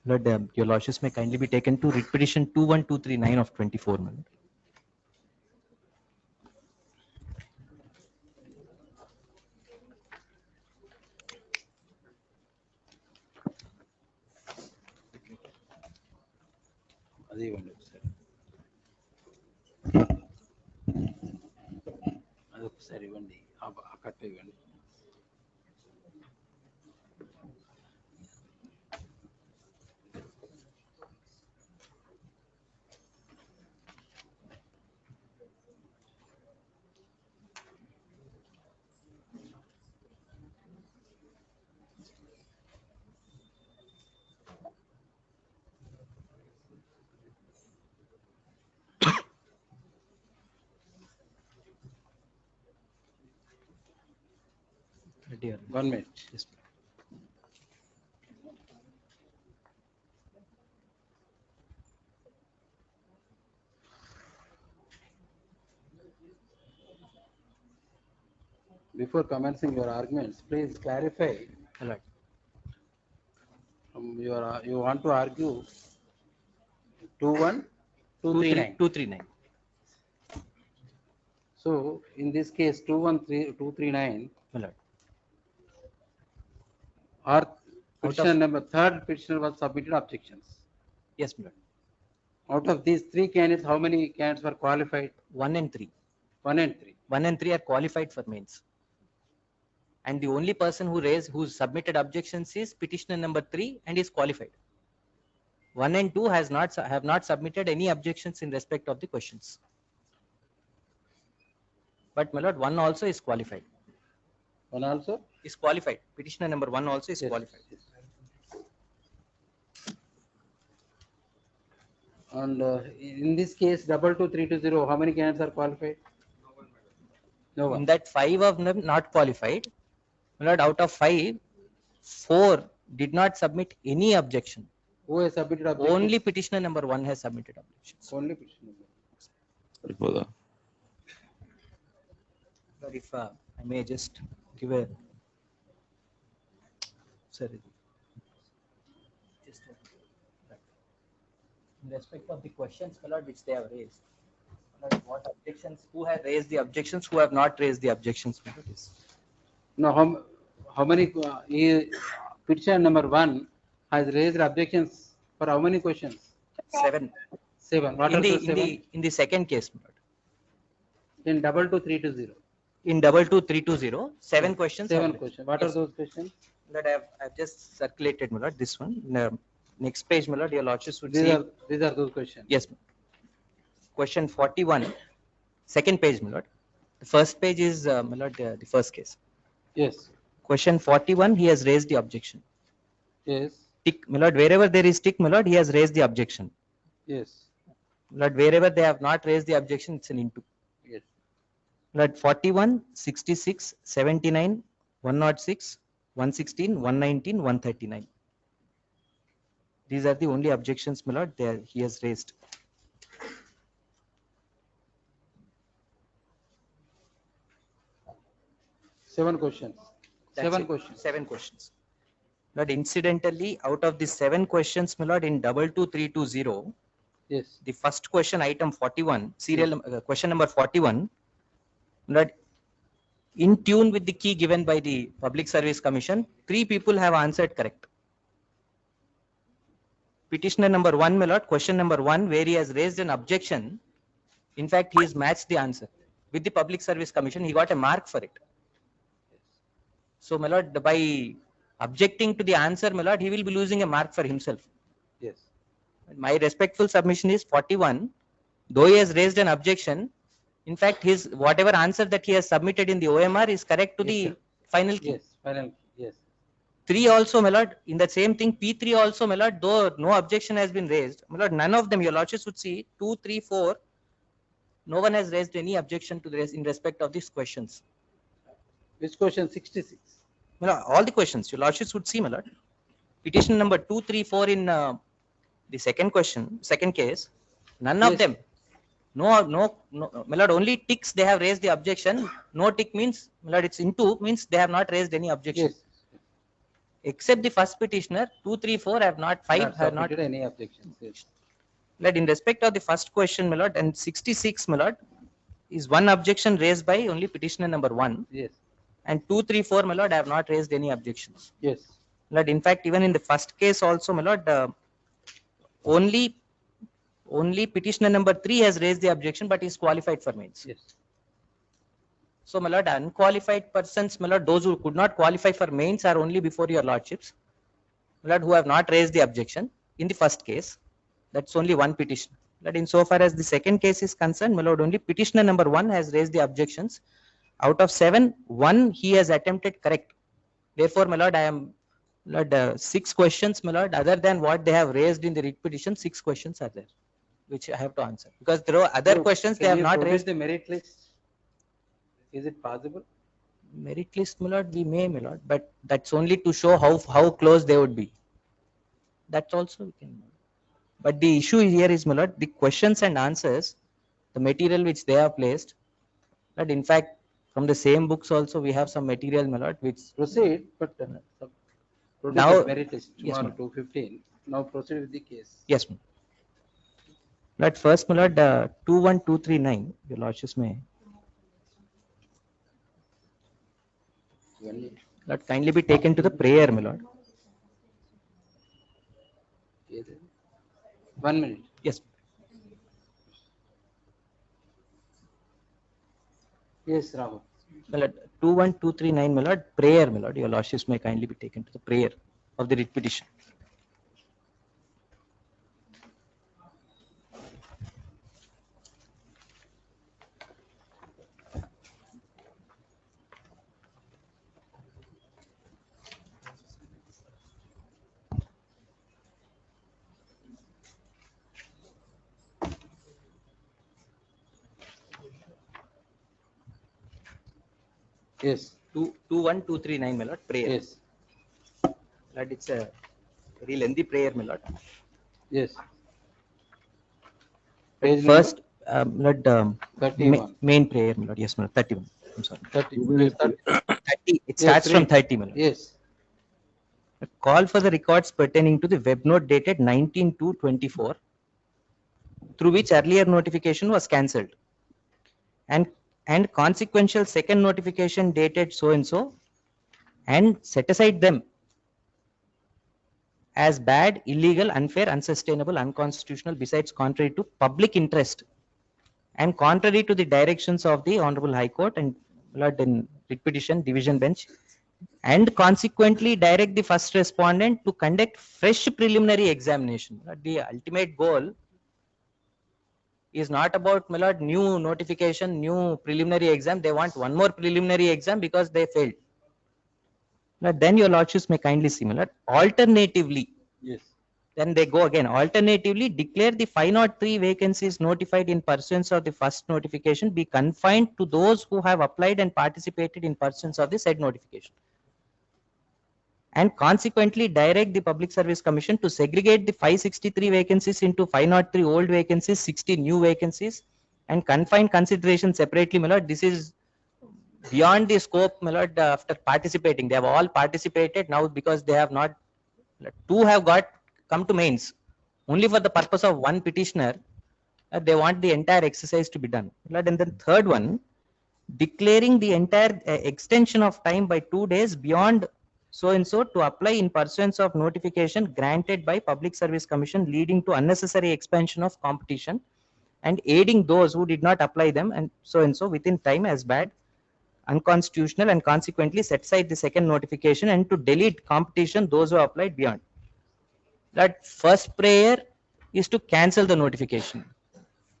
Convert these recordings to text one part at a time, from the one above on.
Lord, your lordships may kindly be taken to writ petition 21239 of 24. My lord. అది ఇవ్వండి ఒకసారి, అది ఒకసారి ఇవ్వండి, ఆ కట్ట ఇవ్వండి. Dear. 1 minute. Yes. Before commencing your arguments, please clarify. My lord. You want to argue 21239. 239. So in this case 239 My lord. or petition number, third petitioner was submitted objections. Yes, my lord. Out of these three candidates, how many candidates were qualified? 1 and 3. 1 and 3. 1 and 3 are qualified for mains. And the only person who submitted objections is petitioner number 3 and is qualified. 1 and 2 have not submitted any objections in respect of the questions. But my lord, 1 also is qualified. 1 also? Is qualified. Petitioner number 1 also is Yes, qualified. yes. And in this case 22320, how many candidates are qualified? No In one. that 5 of them not qualified, my lord, out of 5, 4 did not submit any objection. Who has submitted objections? Only petitioner number 1 has submitted objections. Only petitioner number. Saripodhaa? But if I may just give a sorry, just in respect of the questions, my lord, which they have raised, my lord, what objections? Who have raised the objections? Who have not raised the objections? My lord, is No, how many petitioner number 1 has raised objections for how many questions? 7. 7. What are those 7? In the second case, my lord. In 22320. In 22320, 7 questions. 7 are questions. What are Yes. those questions? That I've just circulated, my lord. This one. Next page, my lord. Your lordships would These see. are those questions. Yes. Question 41. Second page, my lord. The first page is, my lord, the first case. Yes. Question 41, he has raised the objection. Yes. Tick, my lord, wherever there is tick, my lord, he has raised the objection. Yes. My lord, wherever they have not raised the objection, it's an into. Yes. My lord, 41, 66, 79, 106, 116, 119, 139. These are the only objections, my lord, there he has raised. Seven questions. That's 7 it. questions. 7 questions. Lord, incidentally, out of the 7 questions, my lord, in 22320, Yes. the first question, item 41, serial question number 41, Lord, in tune with the key given by the Public Service Commission, 3 people have answered correct. Petitioner number 1, my lord, question number 1, where he has raised an objection. In fact, he has matched the answer with the Public Service Commission. He got a mark for it. So, my lord, by objecting to the answer, my lord, he will be losing a mark for himself. Yes. My respectful submission is 41. Though he has raised an objection, in fact, his whatever answer that he has submitted in the OMR is correct to Yes, the sir. final key. Yes. Final. Yes. 3 also, my lord, in the same thing, P3 also, my lord, though no objection has been raised, my lord, none of them, your lordships would see 2, 3, 4. No one has raised any objection to this in respect of these questions. Which question? 66. My lord, all the questions, your lordships would see, my lord. Petition number 2, 3, 4 in the second question, second case, none of Yes. them. No, my lord, only ticks they have raised the objection. No tick means, my lord, it's into, means they have not raised any objection. Yes. except the first petitioner, 2, 3, 4 have not, 5 have not. submitted any objections. Yes. Lord, in respect of the first question, my lord, and 66, my lord, is one objection raised by only petitioner number 1. Yes. And 2, 3, 4, my lord, I have not raised any objections. Yes. Lord, in fact, even in the first case also, my lord, only petitioner number 3 has raised the objection, but is qualified for mains. Yes. So, my lord, unqualified persons, my lord, those who could not qualify for mains are only before your lordships, my lord, who have not raised the objection in the first case. That's only one petition. But insofar as the second case is concerned, my lord, only petitioner number 1 has raised the objections. Out of 7, 1 he has attempted correct. Therefore, my lord, I am, lord, 6 questions, my lord, other than what they have raised in the writ petition, 6 questions are there, which I have to answer. Because there are other questions they have not raised. The merit list. Is it possible? Merit list, my lord, we may, my lord, but that's only to show how close they would be. That also we can. But the issue here is, my lord, the questions and answers, the material which they have placed, but in fact, from the same books also we have some material, my lord, which proceed, but now merit list yes, tomorrow 2:15. Now proceed with the case. Yes, ma'am. Lord, first, my lord, 21239, your lordships may. Lord, kindly be taken to the prayer, my lord. 1 minute. Yes. Yes, Rahul. My lord, 21239, my lord, prayer, my lord, your lordships may kindly be taken to the prayer of the writ petition. Yes. 21239, my lord, prayer. Yes. Lord, it's a very lengthy prayer, my lord. Yes. First, Lord, 31. main prayer, my lord. Yes, my lord, 31. I'm sorry. 30. 30. It starts from 30, my lord. Yes. A call for the records pertaining to the web note dated 19/2/24, through which earlier notification was cancelled, and consequential second notification dated so and so, and set aside them as bad, illegal, unfair, unsustainable, unconstitutional, besides contrary to public interest and contrary to the directions of the Honorable High Court and Lord in writ petition division bench, and consequently direct the first respondent to conduct fresh preliminary examination. The ultimate goal is not about, my lord, new notification, new preliminary exam. They want one more preliminary exam because they failed. Now, then your lordships may kindly see, my lord. Alternatively, yes, then they go again. Alternatively, declare the 503 vacancies notified in pursuance of the first notification be confined to those who have applied and participated in pursuance of the said notification, and consequently direct the Public Service Commission to segregate the 563 vacancies into 503 old vacancies, 60 new vacancies, and confine consideration separately, my lord. This is beyond the scope, my lord, after participating. They have all participated now because they have not, two have got come to mains. Only for the purpose of one petitioner, they want the entire exercise to be done. And then third one, declaring the entire extension of time by 2 days beyond so and so to apply in pursuance of notification granted by Public Service Commission, leading to unnecessary expansion of competition and aiding those who did not apply them and so within time as bad, unconstitutional, and consequently set aside the second notification and to delete competition those who applied beyond. That first prayer is to cancel the notification.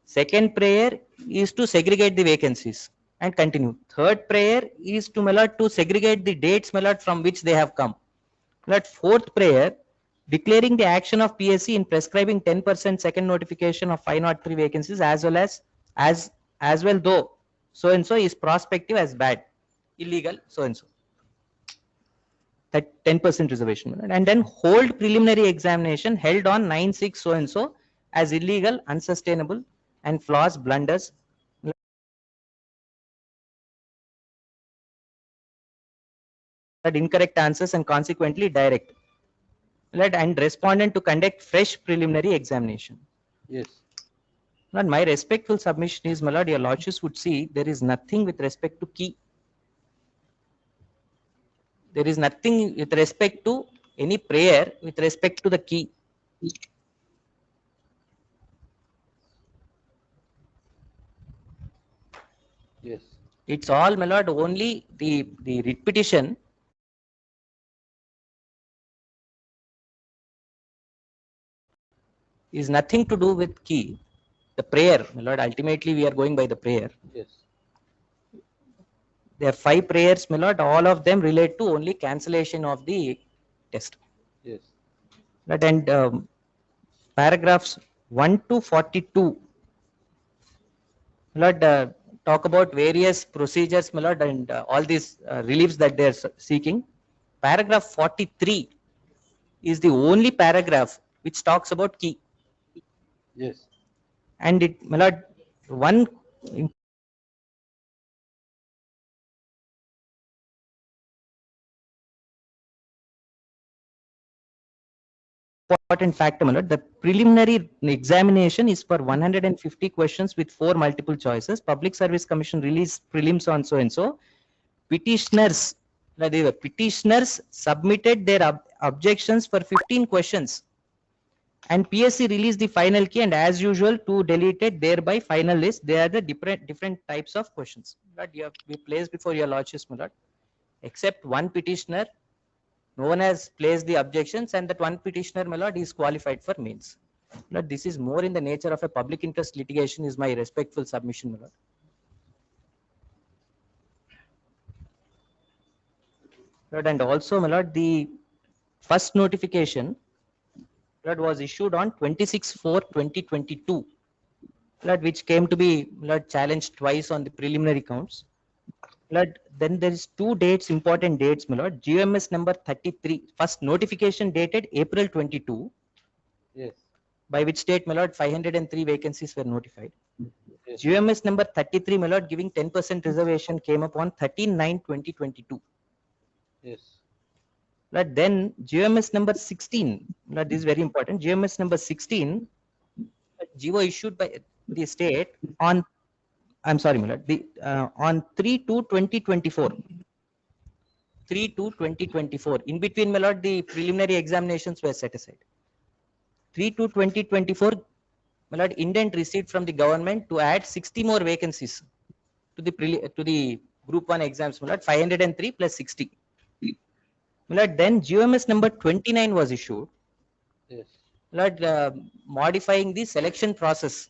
Second prayer is to segregate the vacancies and continue. Third prayer is to, my lord, to segregate the dates, my lord, from which they have come. My lord, fourth prayer, declaring the action of PSC in prescribing 10% second notification of 503 vacancies as well though so and so is prospective as bad, illegal, so and so. That 10% reservation, and then hold preliminary examination held on 9/6 so and so as illegal, unsustainable, and flaws, blunders, that incorrect answers and consequently direct. And respondent to conduct fresh preliminary examination. Yes. Lord, my respectful submission is, my lord, your lordships would see there is nothing with respect to key. There is nothing with respect to any prayer with respect to the key. Yes. It's all, my lord, only the writ petition is nothing to do with key. The prayer, my lord, ultimately we are going by the prayer. Yes. There are 5 prayers, my lord, all of them relate to only cancellation of the test. Yes. Right, and paragraphs 1 to 42, my lord, talk about various procedures, my lord, and all these reliefs that they are seeking. Paragraph 43 is the only paragraph which talks about key. Yes. And it, my lord, one important factor, my lord, the preliminary examination is for 150 questions with 4 multiple choices. Public Service Commission released prelims on so and so. Petitioners, petitioners submitted their objections for 15 questions. And PSC released the final key, and as usual, to deleted thereby final list. They are the different types of questions that you have we placed before your lordships, my lord. Except one petitioner, no one has placed the objections, and that one petitioner, my lord, is qualified for mains. Lord, this is more in the nature of a public interest litigation, is my respectful submission, my lord. Lord, and also, my lord, the first notification, Lord, was issued on 26/4/2022. Lord, which came to be, Lord, challenged twice on the preliminary counts. Lord, then there is 2 dates, important dates, my lord. GMS number 33, first notification dated April 22. Yes. By which date, my lord, 503 vacancies were notified. Yes. GMS number 33, my lord, giving 10% reservation came up on 13/9/2022. Yes. Lord, then GMS number 16, Lord, this is very important. GMS number 16, GO issued by the state on, I'm sorry, my lord, on 3/2/2024. 3/2/2024. In between, my lord, the preliminary examinations were set aside. 3/2/2024, my lord, indent received from the government to add 60 more vacancies to the group 1 exams, my lord, 503 plus 60. My lord, then GMS number 29 was issued. Yes. My lord, modifying the selection process.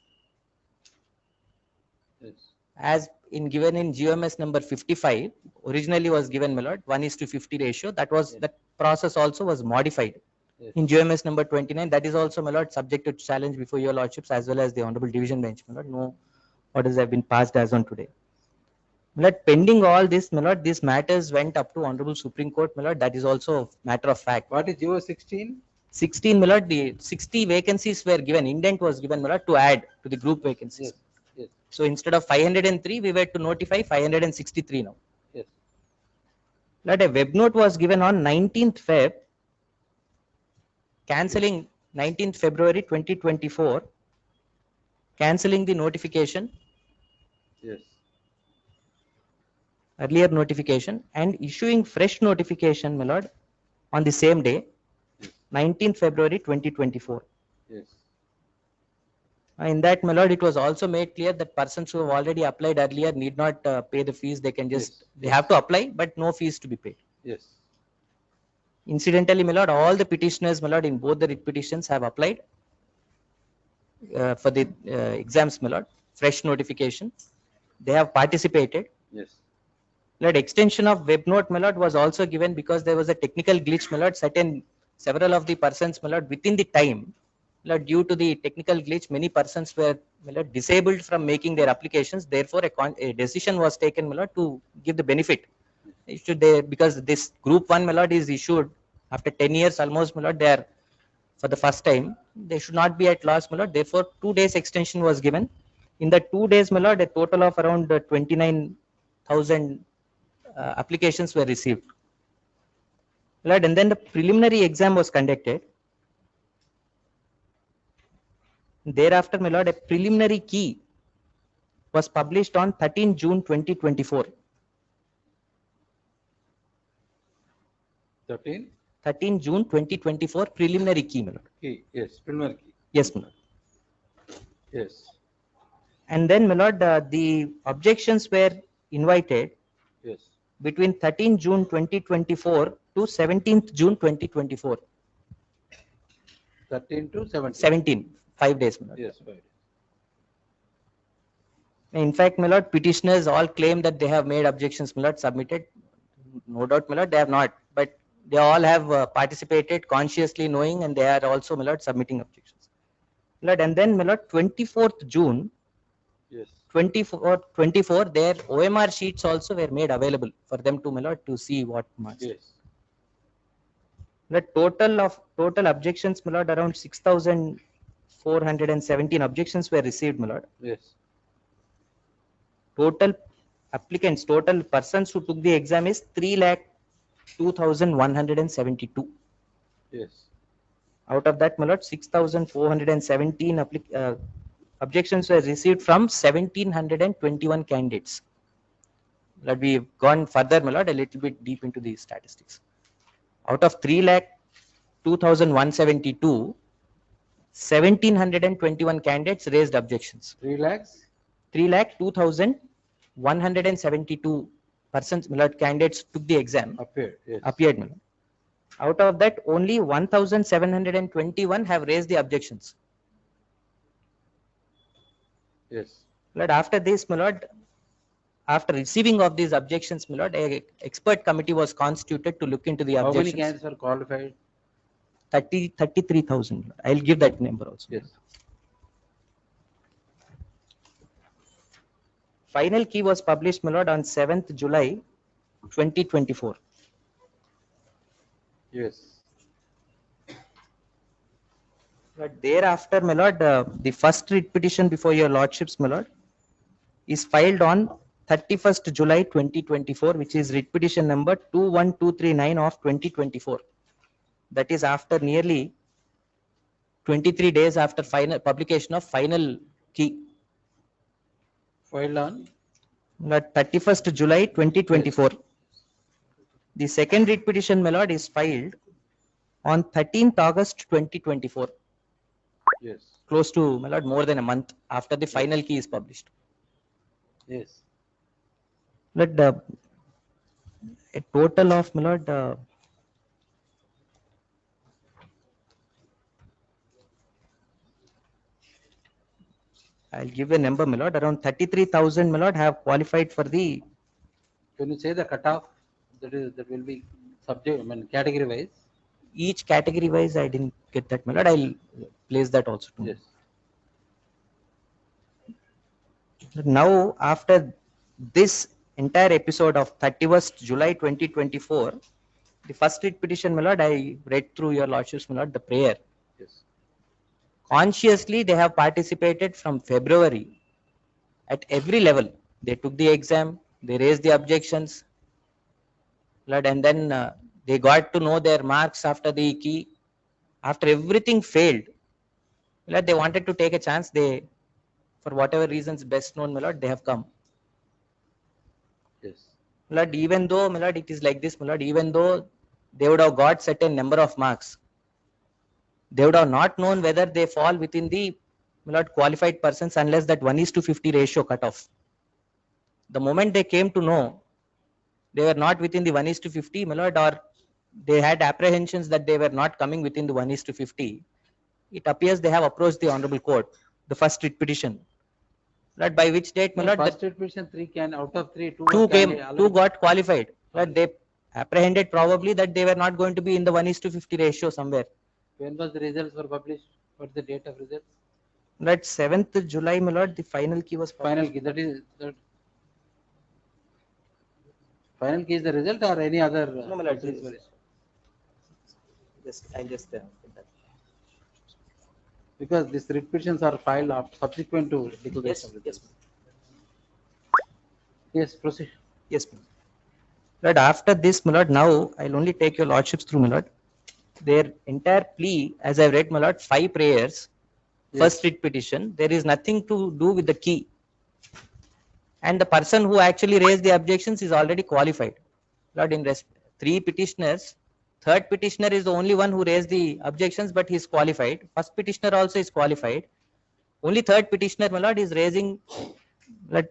Yes. As in given in GMS number 55, originally was given, my lord, 1:50 ratio. That was, that process also was modified. Yes. In GMS number 29, that is also, my lord, subject to challenge before your lordships as well as the honorable division bench, my lord. No orders have been passed as on today. My lord, pending all this, my lord, these matters went up to honorable Supreme Court, my lord. That is also a matter of fact. What is GO 16? 16, my lord, the 60 vacancies were given, indent was given, my lord, to add to the group vacancies. Yes. Yes. So instead of 503, we were to notify 563 now. Yes. Lord, a web note was given on 19th Feb, cancelling 19th February 2024, cancelling the notification, Yes. earlier notification, and issuing fresh notification, my lord, on the same day, Yes. 19th February 2024. Yes. In that, my lord, it was also made clear that persons who have already applied earlier need not pay the fees. They can just, Yes. they have to apply, but no fees to be paid. Yes. Incidentally, my lord, all the petitioners, my lord, in both the writ petitions have applied for the exams, my lord, fresh notification. They have participated. Yes. Lord, extension of web note, my lord, was also given because there was a technical glitch, my lord. Several of the persons, my lord, within the time, my lord, due to the technical glitch, many persons were, my lord, disabled from making their applications. Therefore, a decision was taken, my lord, to give the benefit. Because this group 1, my lord, is issued after 10 years almost, my lord, they are for the first time. They should not be at loss, my lord. Therefore, 2 days extension was given. In the 2 days, my lord, a total of around 29,000 applications were received. My lord, and then the preliminary exam was conducted. Thereafter, my lord, a preliminary key was published on 13 June 2024. 13 June 2024, preliminary key, my lord. Key, yes, preliminary key, Yes, my lord. yes, And then, my lord, the objections were invited yes. between 13 June 2024 to 17th June 2024. 13 to 17. 17, 5 days, my lord. Yes, right. In fact, my lord, petitioners all claim that they have made objections, my lord, submitted. No doubt, my lord, they have not. But they all have participated consciously knowing, and they are also, my lord, submitting objections. My lord, and then, my lord, 24th June Yes, 24, their OMR sheets also were made available for them to, my lord, to see what marks. yes, The total objections, my lord, around 6,417 objections were received, my lord. yes, Total applicants, total persons who took the exam is 3,02,172. yes, Out of that, my lord, 6,417 objections were received from 1,721 candidates. Lord, we've gone further, my lord, a little bit deep into these statistics. Out of 3,02,172, 1,721 candidates raised objections. 3 lakhs, 3,02,172 persons, my lord, candidates took the exam, appeared, yes, appeared, my lord. Out of that, only 1,721 have raised the objections. yes, Lord, after this, my lord, after receiving of these objections, my lord, a expert committee was constituted to look into the how many objections. candidates are qualified? 33,000. I'll give that number also. Yes, Final key was published, my lord, on 7th July 2024. yes, But thereafter, my lord, the first writ petition before your lordships, my lord, is filed on 31st July 2024, which is writ petition number 21239 of 2024. That is after nearly 23 days after final publication of final key. filed on, 31st July 2024. The second writ petition, my lord, is filed on 13th August 2024. yes, Close to, my lord, more than a month after the final key is published. yes, But a total of, my lord, I'll give a number, my lord, around 33,000, my lord, have qualified for the, can you say the cutoff, that will be subject, I mean, category wise? each category wise, I didn't get that, my lord, I'll place that also. Yes, Now, after this entire episode of 31st July 2024, the first writ petition, my lord, I read through your lordships, my lord, the prayer. yes, Consciously, they have participated from February at every level. They took the exam, they raised the objections, Lord, and then they got to know their marks after the key. After everything failed, Lord, they wanted to take a chance. They, for whatever reasons best known, my lord, they have come. yes, Lord, even though, my lord, it is like this, my lord, even though they would have got certain number of marks, they would have not known whether they fall within the, my lord, qualified persons unless that 1:50 ratio cutoff. The moment they came to know they were not within the 1:50, my lord, or they had apprehensions that they were not coming within the 1:50, it appears they have approached the Honorable Court, the first writ petition. Lord, by which date, my no, lord, first writ petition 3 can, out of 3, 2 two came, can, two got qualified. Lord, they apprehended probably that they were not going to be in the 1:50 ratio somewhere. when was the results were published, what's the date of results? Lord, 7th July, my lord, the final key was published. Final key, that is, that final key is the result or any other? No, my lord, results this were- is- I'll just put that. Because these writ petitions are filed subsequent to declaration Yes, of yes, results. Yes, proceed. yes, ma'am. Lord, after this, my lord, now I'll only take your lordships through, my lord. Their entire plea, as I've read, my lord, 5 prayers, first writ petition, there is nothing to do with the key. And the person who actually raised the objections is already qualified. Lord, in 3 petitioners, third petitioner is the only one who raised the objections, but he is qualified. First petitioner also is qualified. Only third petitioner, my lord, is raising,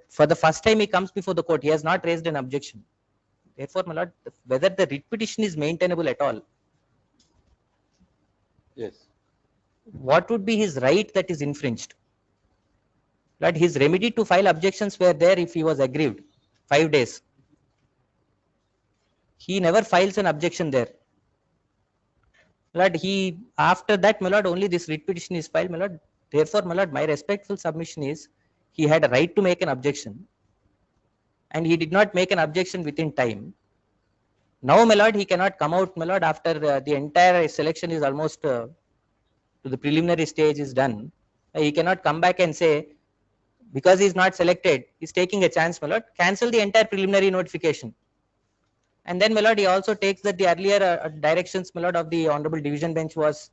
for the first time he comes before the court, he has not raised an objection. Therefore, my lord, whether the writ petition is maintainable at all, Yes. what would be his right that is infringed? Lord, his remedy to file objections were there if he was aggrieved, 5 days. He never files an objection there. Lord, after that, my lord, only this writ petition is filed, my lord. Therefore, my lord, my respectful submission is, he had a right to make an objection, and he did not make an objection within time. Now, my lord, he cannot come out, my lord, after the entire selection is almost to the preliminary stage is done. He cannot come back and say, because he is not selected, he is taking a chance, my lord, cancel the entire preliminary notification. And then, my lord, he also takes that the earlier directions, my lord, of the Honorable Division Bench was